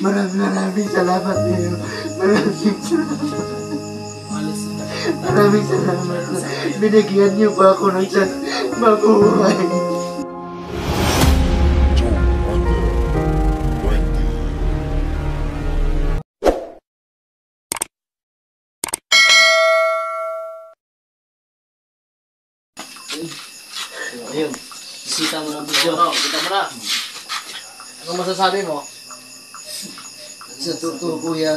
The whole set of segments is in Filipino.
Maraming salamat niyo. Maraming salamat. Binigyan niyo pa ako ng chance mabuhay. Ayun, bisita mo ng video. Kita mo na. Anong masasabi mo? Sa totoo, kuya,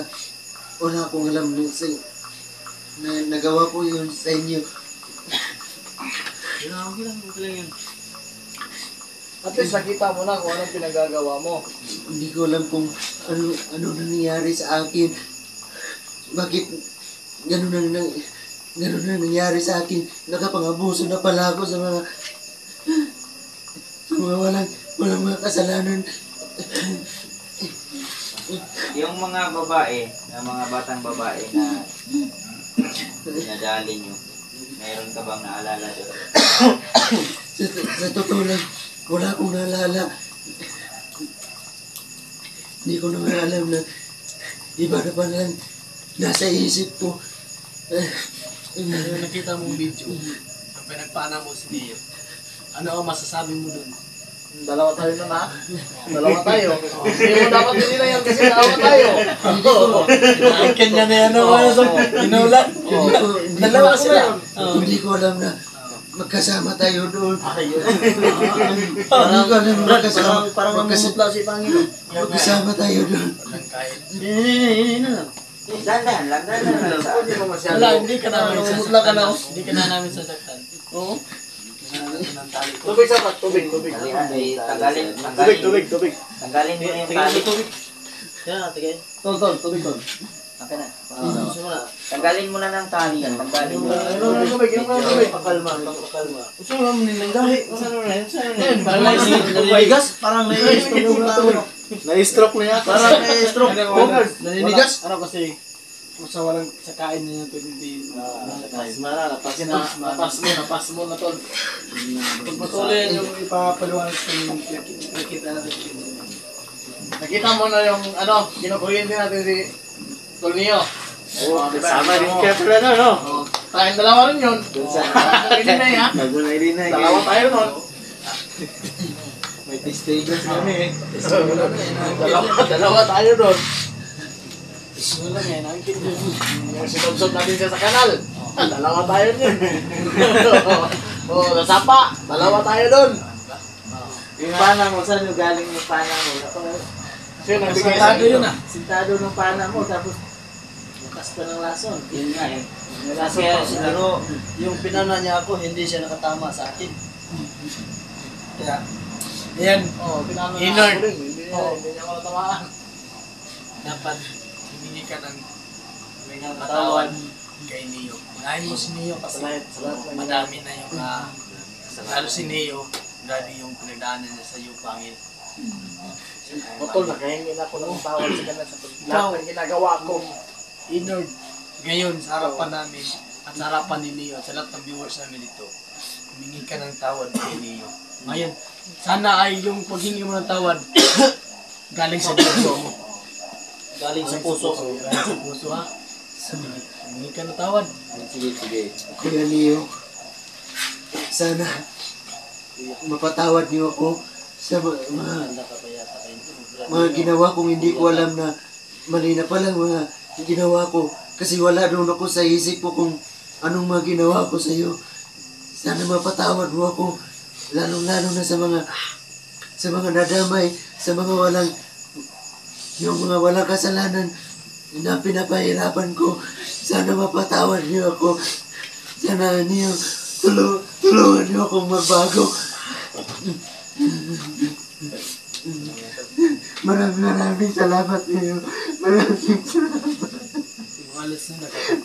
wala akong alam na nagawa ko yun sa inyo. Okay lang yun. At least nakita mo na kung anong pinagagawa mo. Hindi ko alam kung ano nangyari sa akin. Bakit ganun na nangyari sa akin. Nakapangabuso na pala ako sa mga walang mga kasalanan. Yung mga babae, mga batang babae na pinadali nyo, mayroon ka bang naalala doon? Sa totoo lang, wala akong naalala. Hindi ko naman alam na iba na pa lang nasa isip ko. Nakita mong video, ang pinagpana mo si Neo. Ano ang masasabi mo dun? Dalawa tayo na na. Dalawa tayo. Hindi mo dapat din nila yan kasi dalawa tayo. Kanya na yan naman. Inulan. Dalawa sila. Hindi ko alam na magkasama tayo doon. Hindi ko alam na namumutla si Panginoon. magkasama tayo doon. Hindi na. Dandan lang. Wala, hindi ka namin sasaktan. Hindi ka na namin sasaktan. Oo. Tubig sapat, tubig. Tanggalin mo na yung tali. Yan, tigay. Tol, tubig. Okay na. Tanggalin mo na ng tali yan. Tanggalin mo na. Tubig. Pakalma. Gusto mo naman nilang gahi. Parang na-stroke na yata. Parang na-stroke. Naninigas? Ano kasi, sa walang sa kain niya ito hindi napas mo na tol. Pagpatuloy yung ipapaliwanag sa nakita natin. Nakita mo na yung kinukuryente natin si Tol Neo. Sama rin kaya pala no? Tayong dalawa rin yun. Dalawa tayo nun. May testigos kami. Dalawa tayo nun. Wala nga, nakikinig. Sinubsob natin siya sa kanal. Dalawa tayo dun. Nasapa. Dalawa tayo dun. Yung pana mo, saan yung galing yung pana mo? Sino nagbigay sa iyo? Sintado ng pana mo, tapos bukas pa ng lason. Yun nga eh. Kaya siguro, yung pinana niya ako, hindi siya nakatama sa akin. Kaya, yan. Pinana niya ako rin. Hindi niya ako natamaan. Dapat, humingi ka ng katawan kay Neo. Unahin mo si Neo kasi madami na yung lalo si Neo, grabe yung pinagdaanan niya sa iyo, pangit. Tol, nakahingi na ako ng tawad sa kanya sa lahat ng ginagawa ko. Inord, ngayon sa harapan namin at sa harapan ni Neo, sa lahat ng viewers namin dito, humingi ka ng tawad kay Neo. Ngayon, sana ay yung paghingi mo ng tawad galing sa puso mo. Galing sa puso. Galing sa puso, ha? Hindi ka natawad. Sige. Kuya Neo, sana mapatawad niyo ako sa mga ginawa kong hindi ko alam na mali na pala mga ginawa ko. Kasi wala doon ako sa isip ko kung anong mga ginawa ko sa iyo. Sana mapatawad mo ako, lalong-lalo na sa mga nadamay, sa mga walang kasalanan na pinapahirapan ko. Sana mapatawad niyo ako. Sana niyo tulungan niyo akong magbago. Maraming salamat niyo.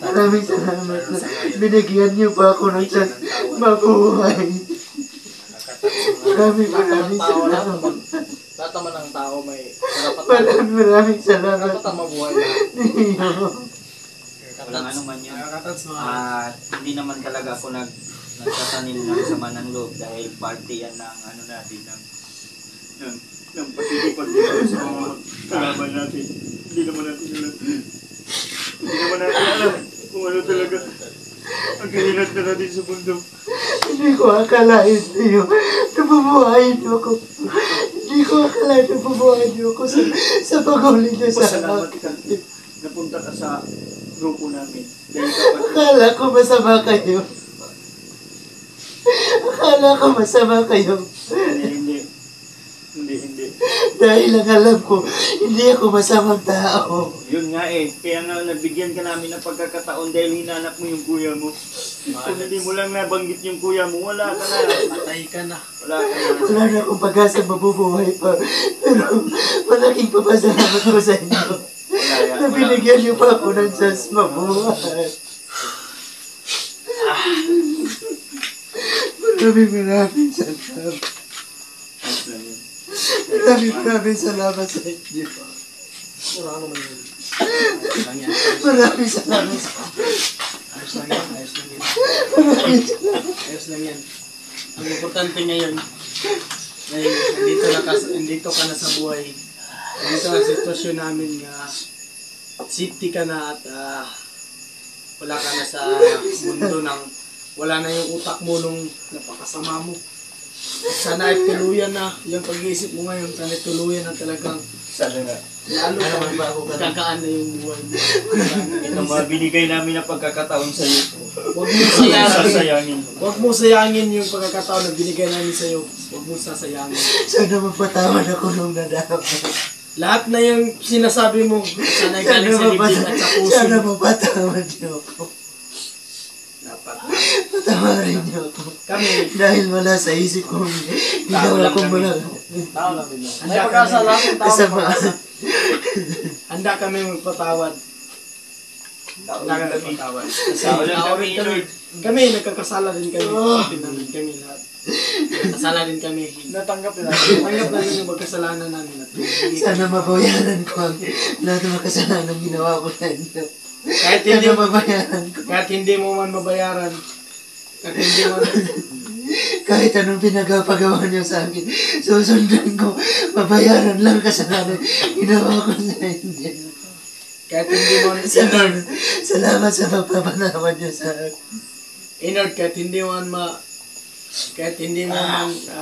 Maraming salamat. Binigyan niyo pa ako ng chance mabuhay. Maraming salamat. Lahat naman ng tao may karapatan. Maraming salamat. Karapatan mabuhay. Walang ano man yun. Hindi naman talaga ako nagtatanim ng sama ng loob dahil party yan ng ano natin ng pagtitipag dito sa mga kalaban natin. Hindi naman natin alam. Hindi naman natin alam kung ano talaga ang kahinat na natin sa mundo. Hindi ko akalain sa'yo. Nabubuhayin niyo ako. Hindi ko akalain nabubuhayin niyo ako sa paghuli niyo sa Pasalamat ka. Napunta ka sa grupo namin. Dahil kapag Akala ko masama kayo. Akala ko masama kayo. Hindi. Dahil ang alam ko, hindi ako masamang tao. Yun nga eh. Kaya nga nabigyan ka namin ng pagkakataon dahil hinanap mo yung kuya mo. Kung hindi mo lang nabanggit yung kuya mo, wala ka na. Patay ka na. Wala ka na. Wala na akong pag-asa mabubuhay pa. Pero malaking papasalamat ko sa inyo. Na binigyan niyo pa ako ng chance mabuhay. Maraming salamat. Maraming salamat sa inyo. Wala naman yun. Maraming salamat sa Ayos lang yan. maraming salamat. Ayos lang yan. Ang importante ngayon, ay nandito ka na sa buhay. Nandito ang sitwasyon namin nga safety ka na at wala ka na sa mundo ng wala na yung utak mo nung napakasama mo. At sana ay tuluyan na yung pag-iisip mo ngayon, sana ay tuluyan na talagang Sana nga. lalo na kakaan na yung buhay mo. Ito mga binigay namin na pagkakataon sa iyo. Huwag mo sayangin. Sasayangin. Huwag mo sayangin yung pagkakataon na binigay namin sa iyo. Huwag mo sasayangin. Sana mapatawad ako nung nadama. Lahat na yung sinasabi mo, sana galing sa libid at sa puso. Sana mapatawad niyo ako. Dapat. Patawarin niyo ako. Kami, Dahil wala sa isip ko, ginawa kong wala. Tao lang din. May Handa pag-asa kami. lang. Tao Kasamaan. Handa kami magpatawad. Handa kami magpatawad. Kasi Tao lang tao kami, rin kami. Lord. Kami, nagkakasala din kami. Kami lahat. Nagkakasala din kami. Natanggap nila. Tanggap namin yung magkasalanan namin. At Sana mabayaran ko ang lahat ng makasalanan ginawa ko sa inyo. kahit hindi Sana mo mabayaran ko. kahit hindi mo man mabayaran, kahit hindi mo Kahit anong pinagpagawa niyo sa akin, susundan ko, mabayaran lang kasalanan ginawa ko sa inyo. kahit hindi mo Salamat sa pagpapanawan niyo sa akin. Inord, kahit hindi mo man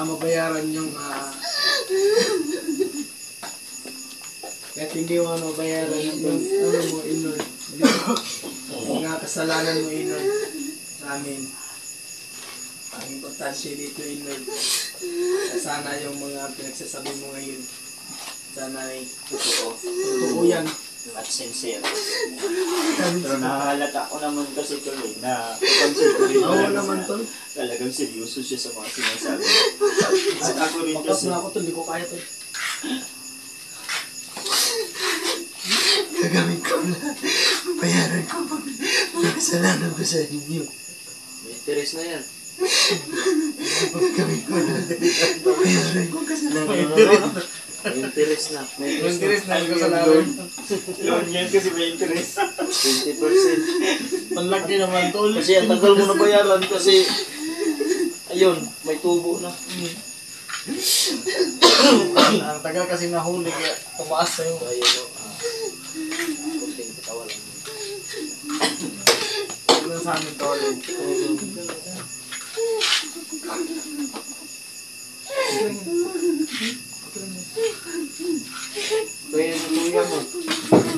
mabayaran yung kahit hindi mo man mabayaran yung ano mo, Inord, yung mga kasalanan mo, Inord, sa amin. Ang importante dito, Inord, sana yung mga pinagsasabi mo ngayon, sana ay totoo yan. At sincere. Pero nakahalata ko naman kasi tuloy na pagkonsiderin Oo naman, Tol. talagang seryoso siya sa mga sinasabi. At ako rin Pakas kasi, na ako, Tol, hindi ko kaya, Tol. Gagawin ko na. Bayaran ko mga kasalanan ko sa inyo. May interes na yan. Gagawin ko na. Bayaran ko kasalanan. May interes na. May Interes na yung kasalanan. loan yan kasi may interest. 20%. Ang laki naman, Tol. Kasi ang tagal mo na bayaran kasi ayun, may tubo na. Ang tagal kasi nahuli, kaya tumaas na yung Ayun o. Kunting katawa lang. ano sa amin, Tol. Kaya yung kuya mo.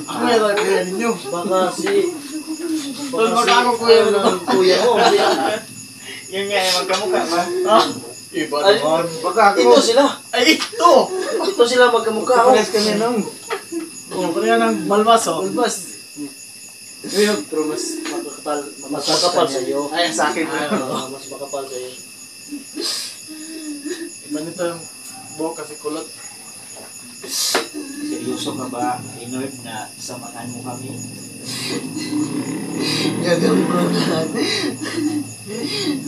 Ako yung kuya ninyo. Baka si... Tol, baka ako kuya mo. ng kuya mo. Yun nga, magkamukha ba? Iba Ay, Baka ito sila. Ay, ito! Ito sila magkamukha. Oh. Pares kami nung. Oh, kaya ng balbas, oh. Ulbas. Pero mas makapal sa iyo. Ay, sa akin. Mas makapal sa iyo. Iba nito yung buhok kasi kulot. Seryoso ka ba, Inord, na samahan mo kami? Gagawin ko ang lahat.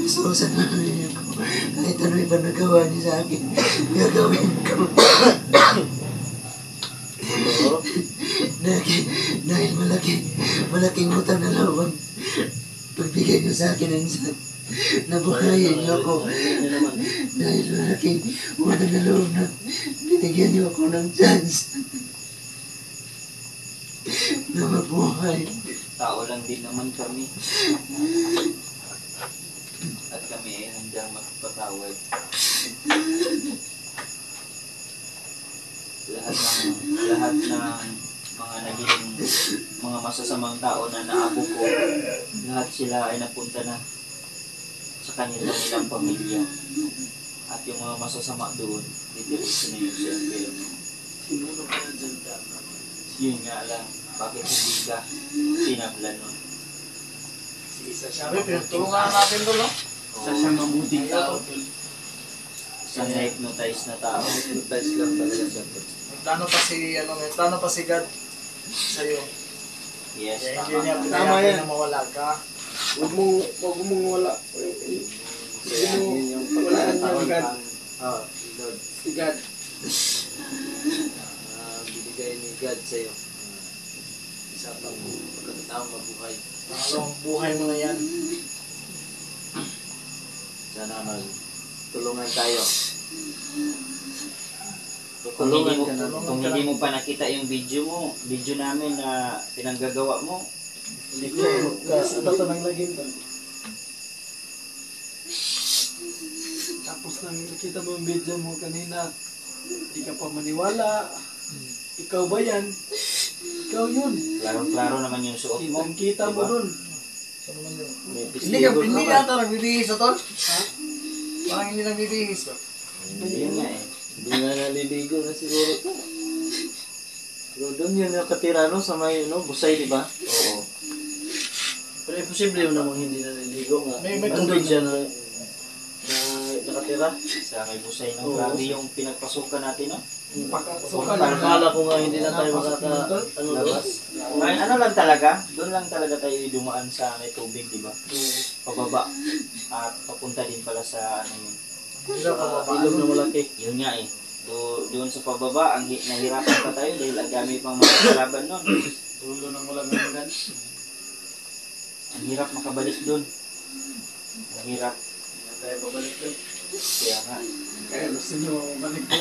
Susan na rin ako. Kahit ano iba nagawa niyo sa akin, gagawin ko. Dahil malaking utang na loob ang pagbigay niyo sa akin ng isang nabuhayin niyo ako. Dahil malaking utang na loob na binigyan niyo ako ng chance. na mabuhay. Tao lang din naman kami. At kami ay handang magpatawad. Lahat ng mga naging mga masasamang tao na naabot ko, lahat sila ay napunta na sa kanilang pamilya. At yung mga masasama doon, didiretso na yun sa impyerno. Sinuno ka na dyan ka. Yun nga lang, bakit hindi ka sinablan nun? Isa siya. Pinagtulungan natin doon, no? Sa siyang mabuting tao. Isang na-hypnotize na tao. Hypnotize lang talaga siya. Nagplano pa si God sa'yo. Yes, Kaya hindi tama. niya Tama pinayagan yan. na mawala ka. Huwag mong wala. Kaya yun yung Wala ang pagkakataon God. ang Lord, Si God. binigay ni God sa'yo. Isa pang pagkakataong mabuhay. Ang buhay mo na yan. Sana magtulungan tayo. Kung hindi mo, Tulungan ka namin. kung hindi mo pa nakita yung video namin na pinanggagawa mo, Hindi ko kasi ito nang laging to. Tapos nang nakita mo yung video mo kanina, hindi ka pa maniwala. Ikaw ba yan? Ikaw yun. klaro-klaro naman yung suot mo. Kitang-kita mo Diba? dun. May Hindi yata nagbibihis na tol. Parang hindi nagbibihis ba? Yun nga eh. Hindi nga naliligo na siguro to. Pero doon yun nakatira no, sa may busay, di ba? Oo. Pero imposible yun namang hindi naliligo nga. May Nandun tubig. siya na nakatira. Sa may busay ng Oo. grabe yung pinagpasukan natin, no? Pakasukan. Parang kala ko nga hindi na tayo makaka-labas. Ay, ano lang talaga, doon lang talaga tayo dumaan sa may tubig, di ba? Pababa. At papunta din pala sa ano yun. Ilog na malaki. Yun nga eh. Doon sa pababa, nahirapan pa tayo dahil ang dami pang mga kalaban nun. Tulo ng walang hanggan. Ang hirap makabalik doon. Ang hirap. Hindi na tayo babalik doon. Kaya nga. Kaya gusto nyo balik ko.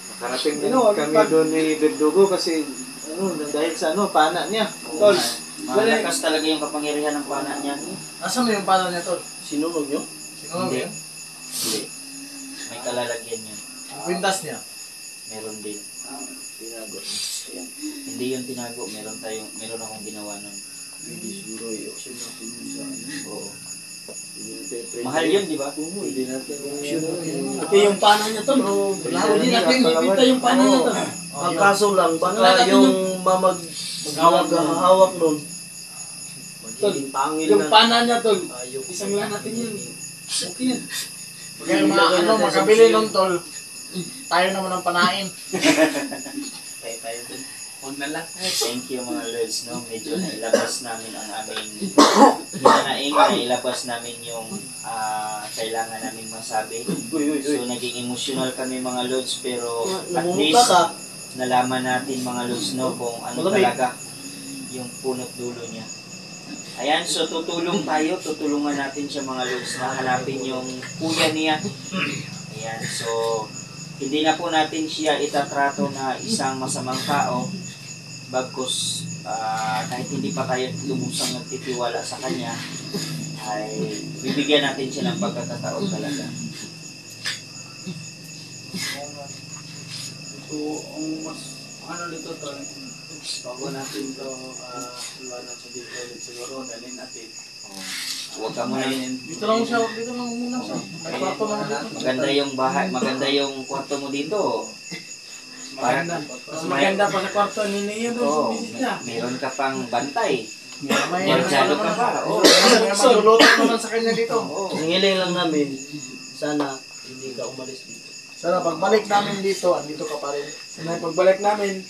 Nakarating You know, kami pag- doon ni Verdugo kasi dahil sa pana niya. Oo nga. Malakas talaga yung kapangyarihan ng pana niya. Asan mo yung pala niya tol? Sinunog nyo? Sino mo Hindi. yun? Hindi. May kalalagyan yan. Ang kwintas niya. Meron din. Tinago. Hindi yung tinago. Meron akong ginawa nun. Hindi siguro i-auction natin yun sa Oo. Hindi natin i-print. Mahal yun, di ba? Hindi natin i-auction. Ito yung pana niya tol. Lahat hindi natin ipita yung pana niya tol. Ang kaso lang, baka yung maghahawak nun, magiging pangil Yung na. pana niya tol. Ayok. Isang lang natin yun. Okay yan. Kaya mga makabili nun tol. Tayo naman ang panain. Tayo dun. Huwag na lang. Thank you mga Lords, no? Medyo nailabas namin ang aming hinanaing, nailabas namin yung kailangan namin masabi. So naging emotional kami mga Lords, pero at Namumuka ka. least nalaman natin mga Lords, no? Kung ano Malamig. talaga yung punot dulo niya. Ayan, so tutulungan natin siya mga Lords na hanapin yung kuya niya. Ayan, so hindi na po natin siya itatrato na isang masamang tao, bagkus kahit hindi pa tayo lubusang nagtitiwala sa kanya, ay bibigyan natin siya ng pagkakataon talaga. So, ang mas ano dito tol, bago natin to iwanan sa dito ulit siguro, dalhin natin. Huwag ka muna yun. Dito lang muna siya. May kwarto naman dito. Maganda yung bahay, maganda yung kwarto mo dito. Maganda. Mas maganda pa sa kwarto ni Neo doon sa Oo, visit niya. meron ka pang bantay. May Masyado ka pa. Oo. May magluluto naman sa kanya dito. Oo. Ang hiling lang namin, sana hindi ka umalis dito. Sana pagbalik namin dito, andito ka pa rin. Sana pagbalik namin,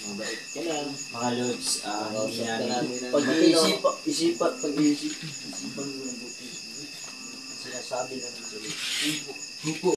Mabait ka lang. Mga Lords, hindi namin Pag-iisip, isipat, pag-iisip. Sinasabi namin sa Hupo.